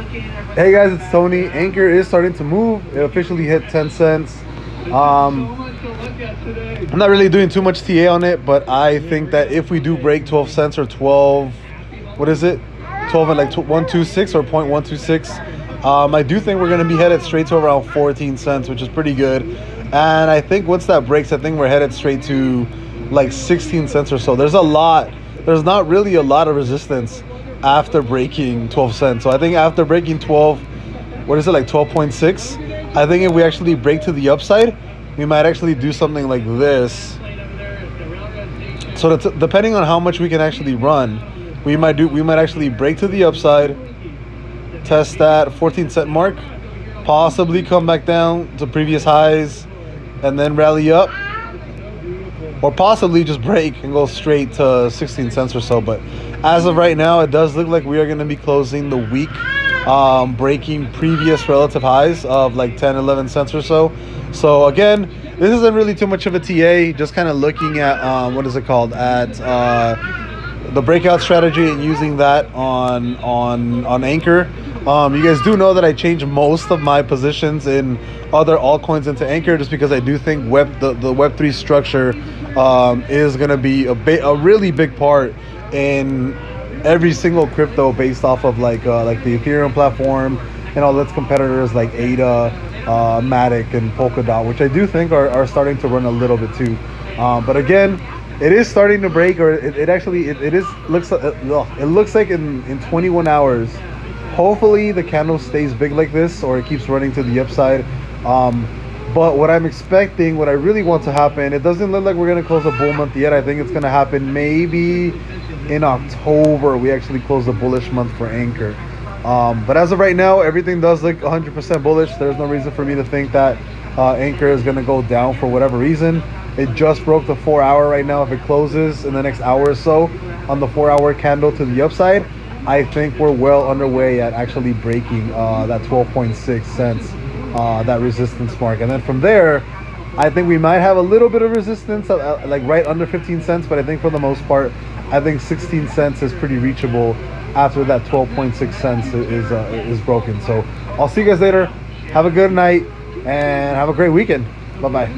Hey guys, it's Tony. Anchor is starting to move. It officially hit 10 cents. I'm not really doing too much TA on it, but I think that if we do break 12 cents or 12, what is it? 12 and like 126 or 0.126. I do think we're going to be headed straight to around 14 cents, which is pretty good. And I think once that breaks, I think we're headed straight to like 16 cents or so. There's not really a lot of resistance after breaking 12 cents. So I think after breaking 12, what is it, like 12.6? I think if we actually break to the upside, we might actually do something like this. So that's, depending on how much we can actually run, we might actually break to the upside, test that 14 cent mark, possibly come back down to previous highs, and then rally up, or possibly just break and go straight to 16 cents or so. But as of right now, it does look like we are going to be closing the week breaking previous relative highs of like 10, 11 cents or so. So again, this isn't really too much of a TA, just kind of looking at what is it called, at the breakout strategy and using that on Anchor. You guys do know that I changed most of my positions in other altcoins into Anchor, just because I do think the Web3 structure is going to be a really big part in every single crypto, based off of like the Ethereum platform and all its competitors like ADA, Matic, and Polkadot, which I do think are starting to run a little bit too. But again, it is starting to break, or it looks like in 21 hours. Hopefully the candle stays big like this, or it keeps running to the upside. But what I'm expecting, what I really want to happen, it doesn't look like we're going to close a bull month yet. I think it's going to happen maybe in October. We actually close a bullish month for Anchor. But as of right now, everything does look 100% bullish. There's no reason for me to think that Anchor is going to go down for whatever reason. It just broke the 4 hour right now. If it closes in the next hour or so on the 4 hour candle to the upside, I think we're well underway at actually breaking that 12.6 cents, that resistance mark. And then from there, I think we might have a little bit of resistance, like right under 15 cents. But I think for the most part, I think 16 cents is pretty reachable after that 12.6 cents is broken. So I'll see you guys later. Have a good night and have a great weekend. Bye-bye.